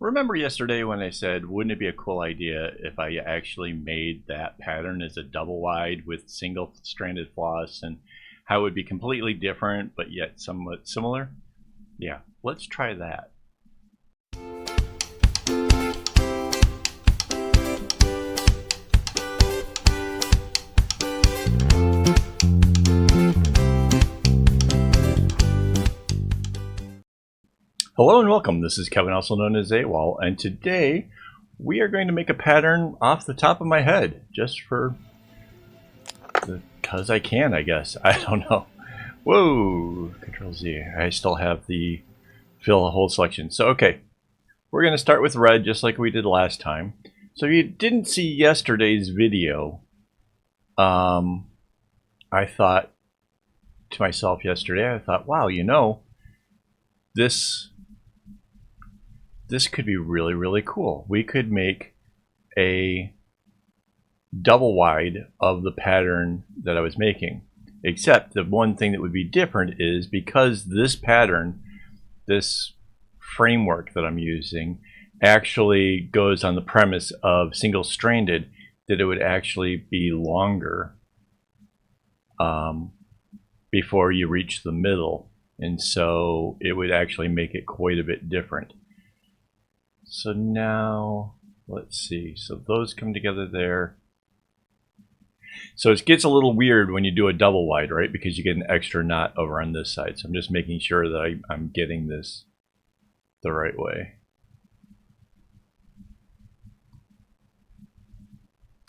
Remember yesterday when I said, wouldn't it be a cool idea if I actually made that pattern as a double wide with single stranded floss, and how it would be completely different but yet somewhat similar? Yeah, let's try that. Hello and welcome. This is Kevin, also known as AKAAWOL, and today we are going to make a pattern off the top of my head, just because I can, I guess. I don't know. Whoa, Control Z. I still have the fill hole selection. So okay, we're going to start with red just like we did last time. So if you didn't see yesterday's video, I thought to myself yesterday, I thought, wow, you know, this could be really, really cool. We could make a double wide of the pattern that I was making. Except the one thing that would be different is because this pattern, this framework that I'm using, actually goes on the premise of single stranded, that it would actually be longer before you reach the middle. And so it would actually make it quite a bit different. So now, let's see. So those come together there. So it gets a little weird when you do a double wide, right? Because you get an extra knot over on this side. So I'm just making sure that I'm getting this the right way.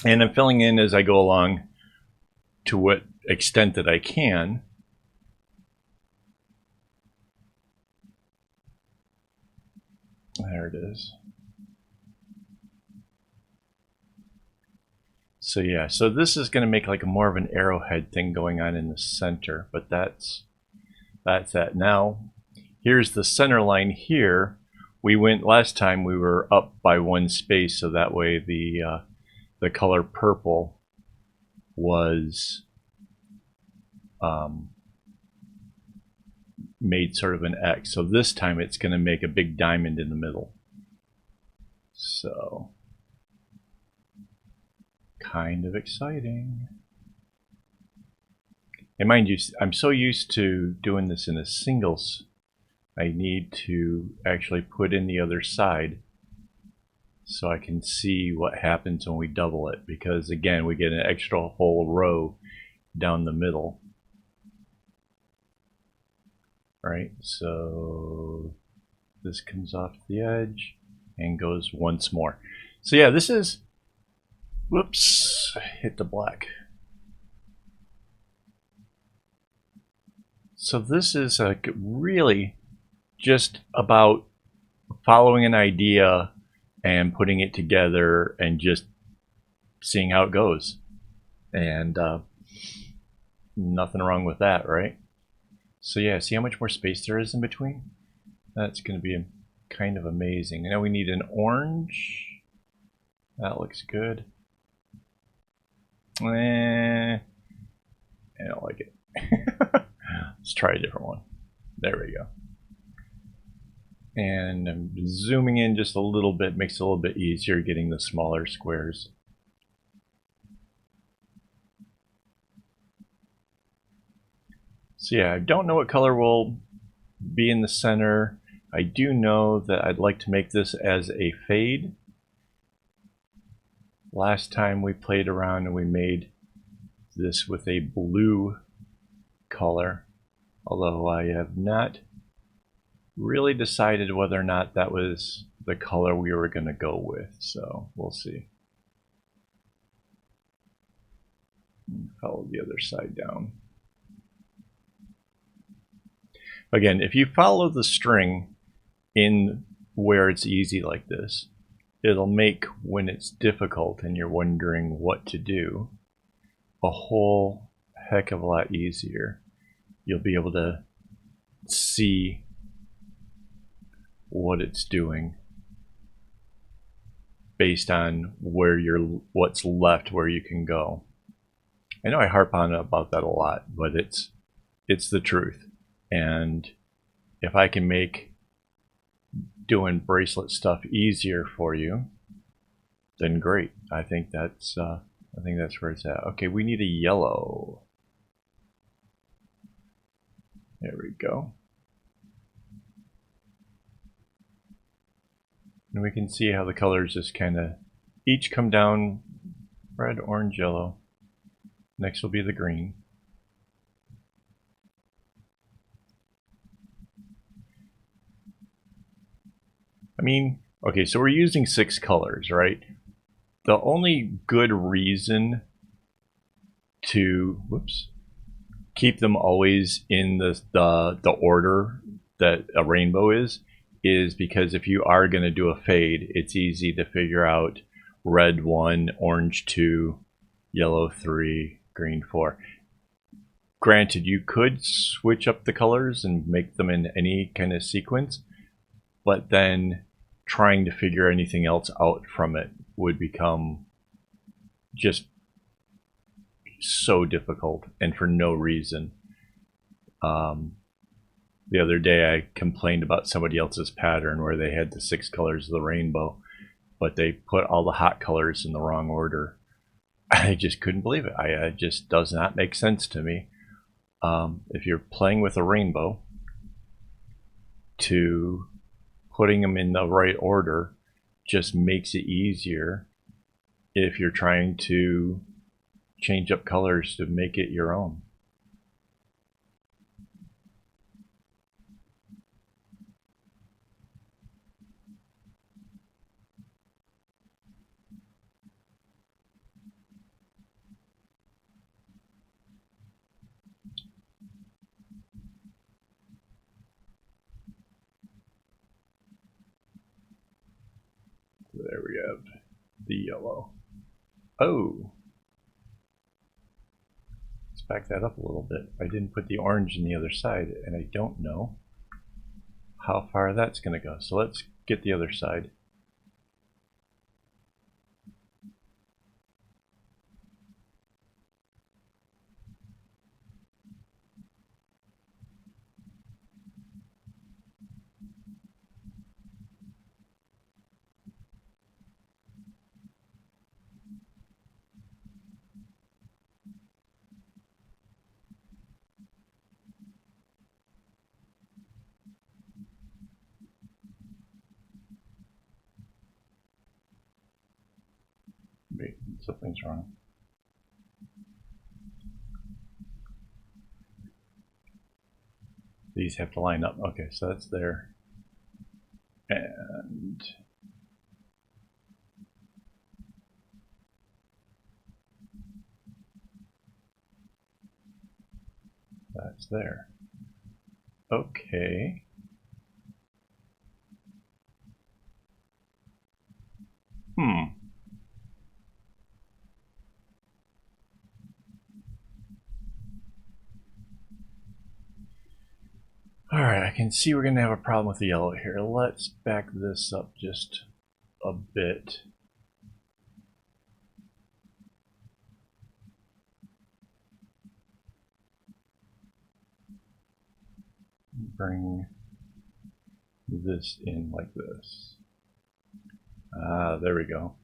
And I'm filling in as I go along to what extent that I can. There it is. So yeah, so this is going to make like a more of an arrowhead thing going on in the center, but that's that. Now, here's the center line here. We went last time, we were up by one space, so that way the color purple was made sort of an X. So this time it's going to make a big diamond in the middle. So kind of exciting. And mind you, I'm so used to doing this in a singles, I need to actually put in the other side so I can see what happens when we double it, because again we get an extra whole row down the middle. Right, so this comes off the edge and goes once more. So yeah, this is, whoops, hit the black. So this is really just about following an idea and putting it together and just seeing how it goes. And nothing wrong with that, right? So yeah, see how much more space there is in between? That's going to be kind of amazing. Now we need an orange. That looks good. I don't like it. Let's try a different one. There we go. And I'm zooming in just a little bit, makes it a little bit easier getting the smaller squares. So yeah, I don't know what color will be in the center. I do know that I'd like to make this as a fade. Last time we played around and we made this with a blue color, although I have not really decided whether or not that was the color we were going to go with, so we'll see. Follow the other side down. Again, if you follow the string in where it's easy like this, it'll make, when it's difficult and you're wondering what to do, a whole heck of a lot easier. You'll be able to see what it's doing based on where what's left, where you can go. I know I harp on about that a lot, but it's the truth. And if I can make doing bracelet stuff easier for you, then great. I think that's where it's at. Okay, we need a yellow. There we go. And we can see how the colors just kind of each come down: red, orange, yellow. Next will be the green. I mean, okay, so we're using 6 colors, right? The only good reason to, whoops, keep them always in the order that a rainbow is because if you are going to do a fade, it's easy to figure out red 1, orange 2, yellow 3, green 4. Granted, you could switch up the colors and make them in any kind of sequence, but then trying to figure anything else out from it would become just so difficult and for no reason. The other day I complained about somebody else's pattern where they had the 6 colors of the rainbow, but they put all the hot colors in the wrong order. I just couldn't believe it. It just does not make sense to me. If you're playing with a rainbow, to putting them in the right order just makes it easier if you're trying to change up colors to make it your own. There we have the yellow. Oh, let's back that up a little bit. I didn't put the orange in the other side, and I don't know how far that's going to go. So let's get the other side. Wait, something's wrong. These have to line up. Okay, so that's there. And that's there. Okay. Alright, I can see we're going to have a problem with the yellow here. Let's back this up just a bit. Bring this in like this. Ah, there we go.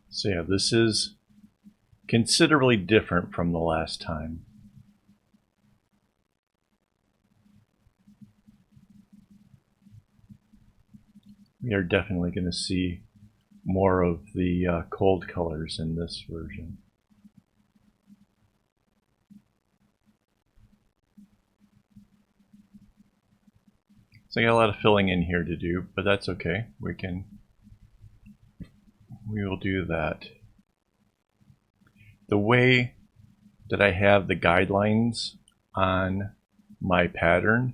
So yeah, this is considerably different from the last time. We are definitely going to see more of the cold colors in this version. So I got a lot of filling in here to do, but that's okay. We will do that. The way that I have the guidelines on my pattern,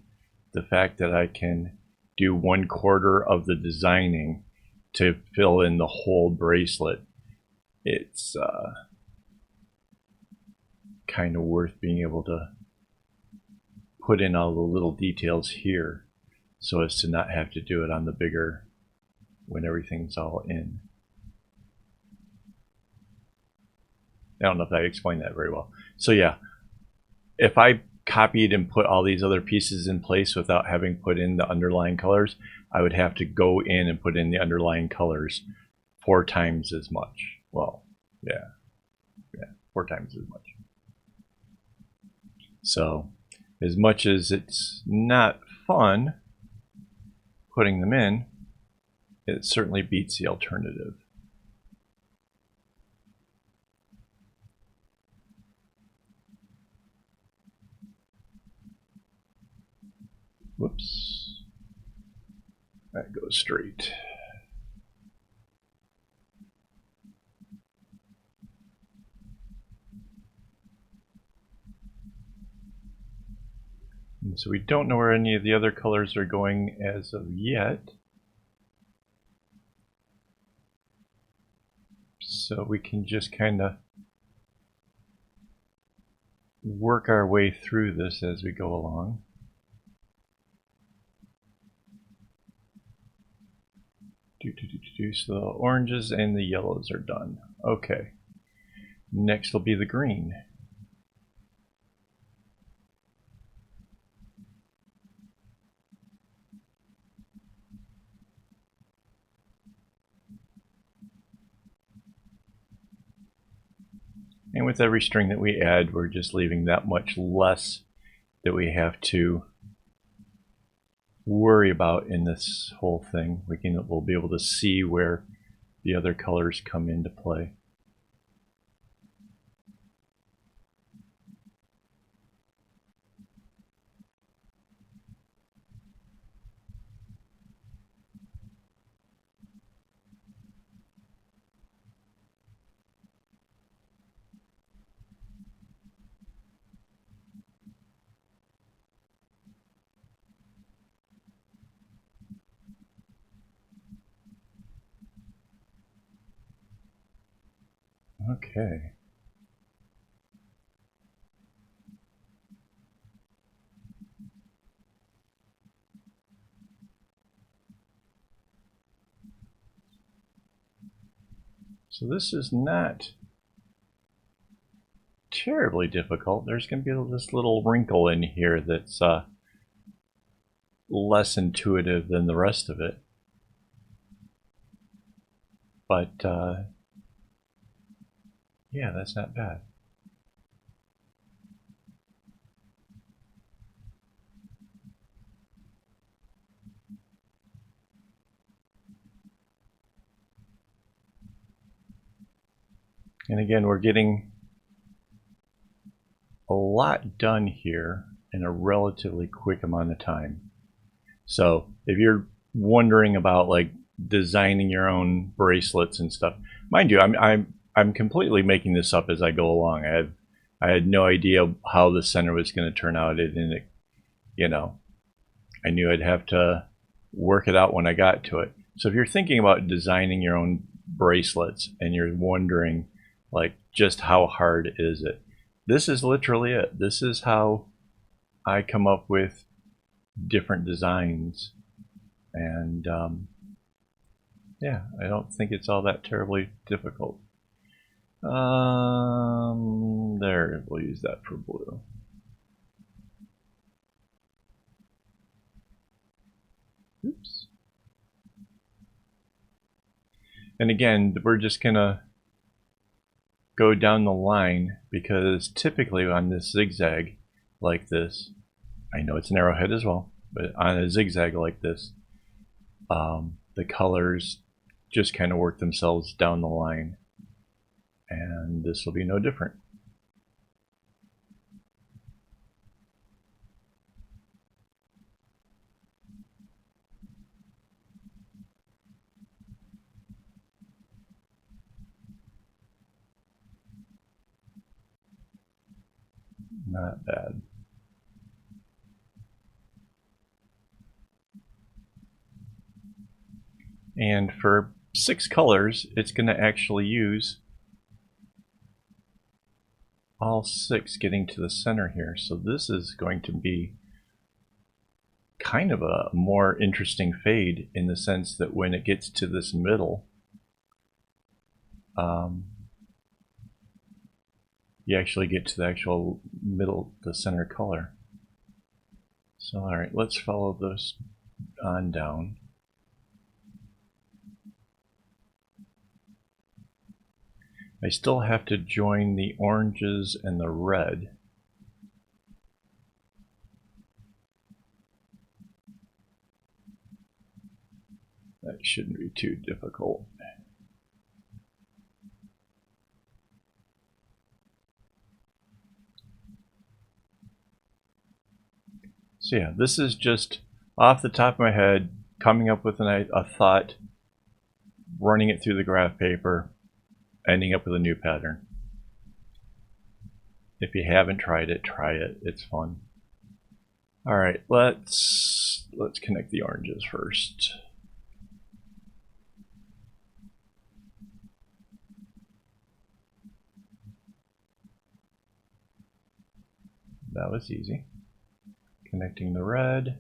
the fact that I can do 1/4 of the designing to fill in the whole bracelet, it's kind of worth being able to put in all the little details here so as to not have to do it on the bigger when everything's all in. I don't know if I explained that very well. So yeah, if I copied and put all these other pieces in place without having put in the underlying colors, I would have to go in and put in the underlying colors 4 times as much. Well, yeah, 4 times as much. So as much as it's not fun putting them in, it certainly beats the alternative. Whoops. That goes straight. And so we don't know where any of the other colors are going as of yet. So we can just kind of work our way through this as we go along. So the oranges and the yellows are done. Okay. Next will be the green. And with every string that we add, we're just leaving that much less that we have to worry about in this whole thing. We'll be able to see where the other colors come into play. Okay. So this is not terribly difficult. There's going to be this little wrinkle in here that's less intuitive than the rest of it. But yeah, that's not bad. And again, we're getting a lot done here in a relatively quick amount of time. So if you're wondering about like designing your own bracelets and stuff, mind you, I'm completely making this up as I go along. I had no idea how the center was going to turn out, and it, you know, I knew I'd have to work it out when I got to it. So if you're thinking about designing your own bracelets and you're wondering like just how hard is it, this is literally it. This is how I come up with different designs. And yeah, I don't think it's all that terribly difficult. There, we'll use that for blue. Oops. And again, we're just gonna go down the line because typically on this zigzag like this, I know it's an arrowhead as well, but on a zigzag like this, the colors just kind of work themselves down the line, and this will be no different. Not bad. And for 6 colors, it's going to actually use all 6 getting to the center here. So this is going to be kind of a more interesting fade in the sense that when it gets to this middle, you actually get to the actual middle, the center color. So alright, let's follow this on down. I still have to join the oranges and the red. That shouldn't be too difficult. So yeah, this is just off the top of my head, coming up with a thought, running it through the graph paper, ending up with a new pattern. If you haven't tried it, try it. It's fun. All right, let's connect the oranges first. That was easy. Connecting the red.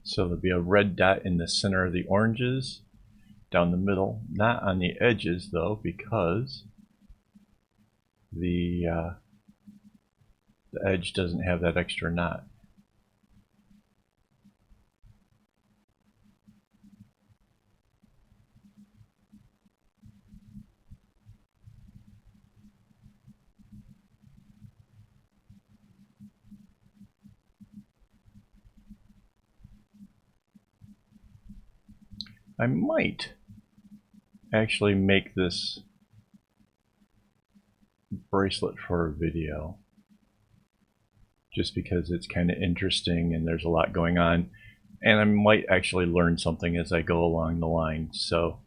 So there'll be a red dot in the center of the oranges, down the middle, not on the edges though, because the edge doesn't have that extra knot. I might actually make this bracelet for a video, just because it's kind of interesting and there's a lot going on, and I might actually learn something as I go along the line, so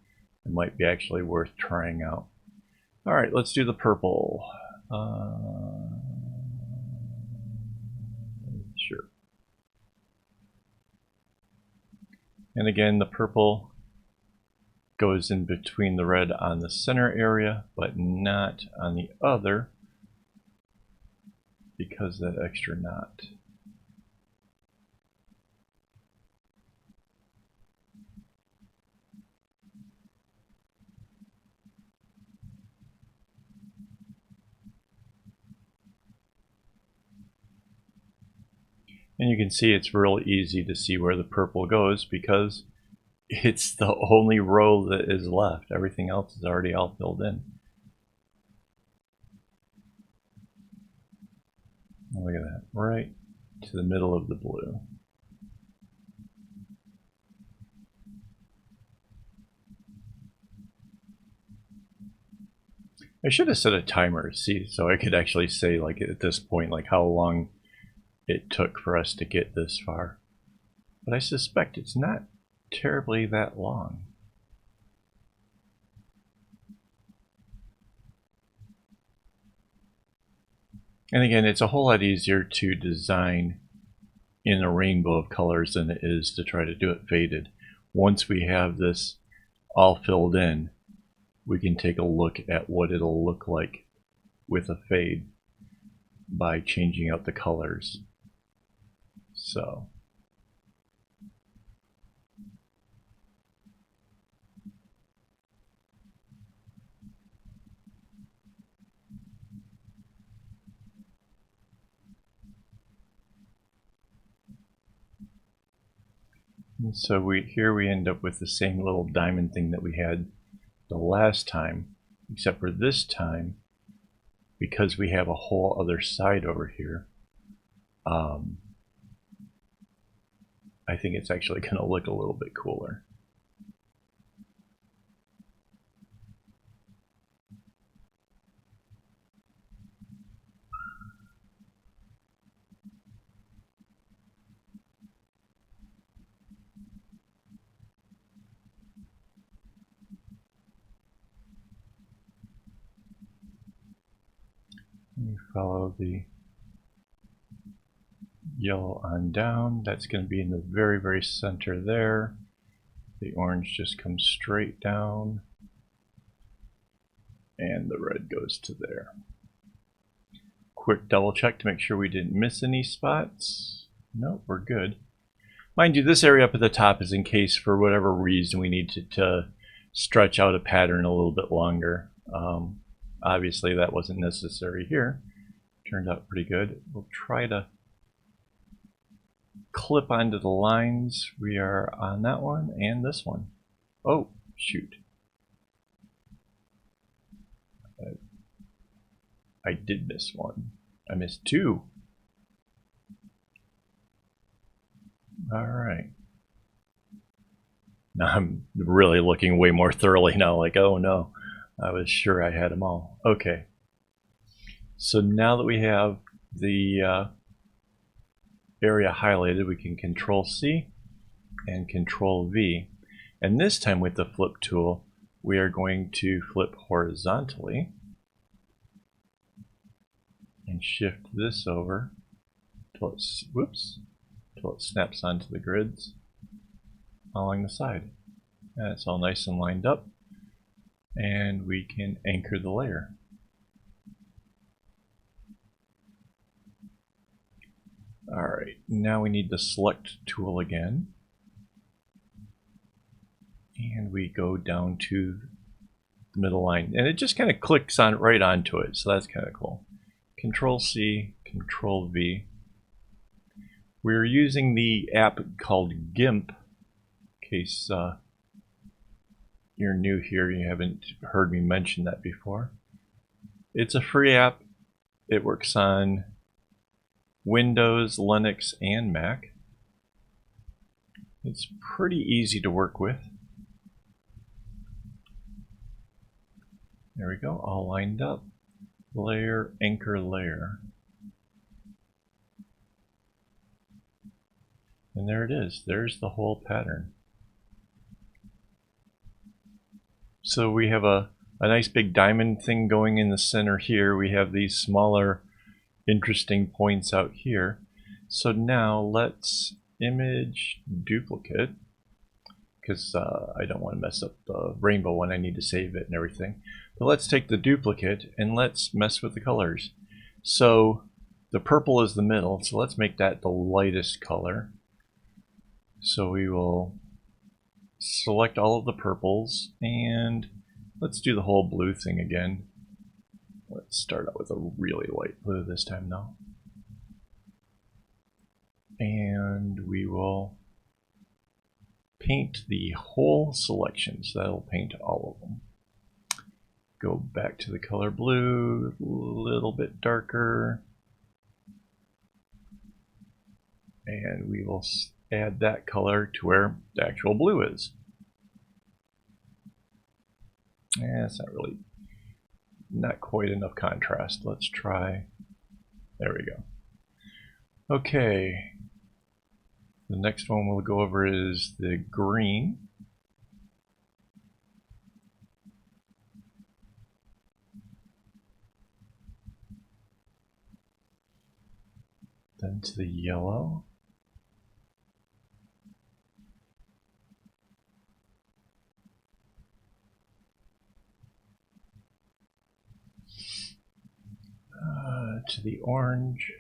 it might be actually worth trying out. All right, let's do the purple. Sure. And again, the purple goes in between the red on the center area, but not on the other because of that extra knot. And you can see it's real easy to see where the purple goes because it's the only row that is left. Everything else is already all filled in. Look at that, right to the middle of the blue. I should have set a timer, see, so I could actually say, like, at this point, like how long it took for us to get this far. But I suspect it's not terribly that long. And again, it's a whole lot easier to design in a rainbow of colors than it is to try to do it faded. Once we have this all filled in, we can take a look at what it'll look like with a fade by changing out the colors. So here we end up with the same little diamond thing that we had the last time, except for this time, because we have a whole other side over here, I think it's actually going to look a little bit cooler. We follow the yellow on down. That's going to be in the very, very center there. The orange just comes straight down, and the red goes to there. quick double check to make sure we didn't miss any spots. Nope, we're good. Mind you, this area up at the top is in case for whatever reason we need to stretch out a pattern a little bit longer. Obviously that wasn't necessary here. Turned out pretty good. We'll try to clip onto the lines. We are on that one and this one. Oh, shoot. I did miss one. I missed two. Alright. Now I'm really looking way more thoroughly now, like, oh no, I was sure I had them all. Okay. So now that we have the area highlighted, we can Control C and Control V. And this time with the flip tool, we are going to flip horizontally and shift this over till it snaps onto the grids along the side. And it's all nice and lined up, and we can anchor the layer. Alright, now we need the select tool again, and we go down to the middle line, and it just kind of clicks on right onto it, so that's kind of cool. Control C, Control V. We're using the app called GIMP, in case you're new here, you haven't heard me mention that before. It's a free app. It works on Windows, Linux, and Mac. It's pretty easy to work with. There we go, all lined up. Layer, anchor layer. And there it is. There's the whole pattern. So we have a nice big diamond thing going in the center here. We have these smaller interesting points out here. So now let's image duplicate, because I don't want to mess up the rainbow one. I need to save it and everything. But let's take the duplicate and let's mess with the colors. So the purple is the middle, so let's make that the lightest color. So we will select all of the purples and let's do the whole blue thing again. Let's start out with a really light blue this time though. And we will paint the whole selection, so that'll paint all of them. Go back to the color blue, a little bit darker, and we will add that color to where the actual blue is. It's not quite enough contrast. Let's try, there we go. Okay, the next one we'll go over is the green. Then to the yellow. To the orange.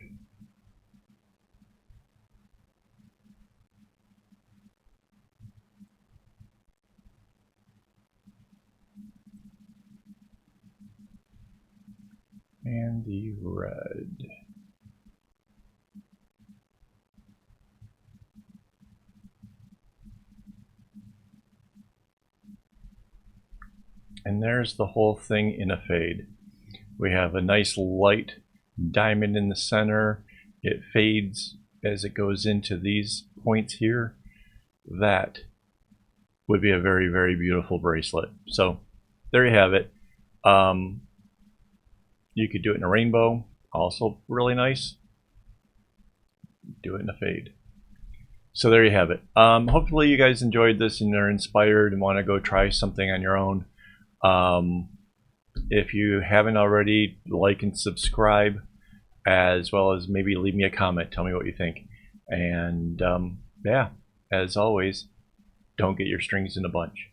And the red. And there's the whole thing in a fade. We have a nice light diamond in the center. It fades as it goes into these points here. That would be a very, very beautiful bracelet. So there you have it. You could do it in a rainbow, also really nice. Do it in a fade. So there you have it. Hopefully you guys enjoyed this and are inspired and want to go try something on your own. If you haven't already, like and subscribe, as well as maybe leave me a comment. Tell me what you think. And yeah, as always, don't get your strings in a bunch.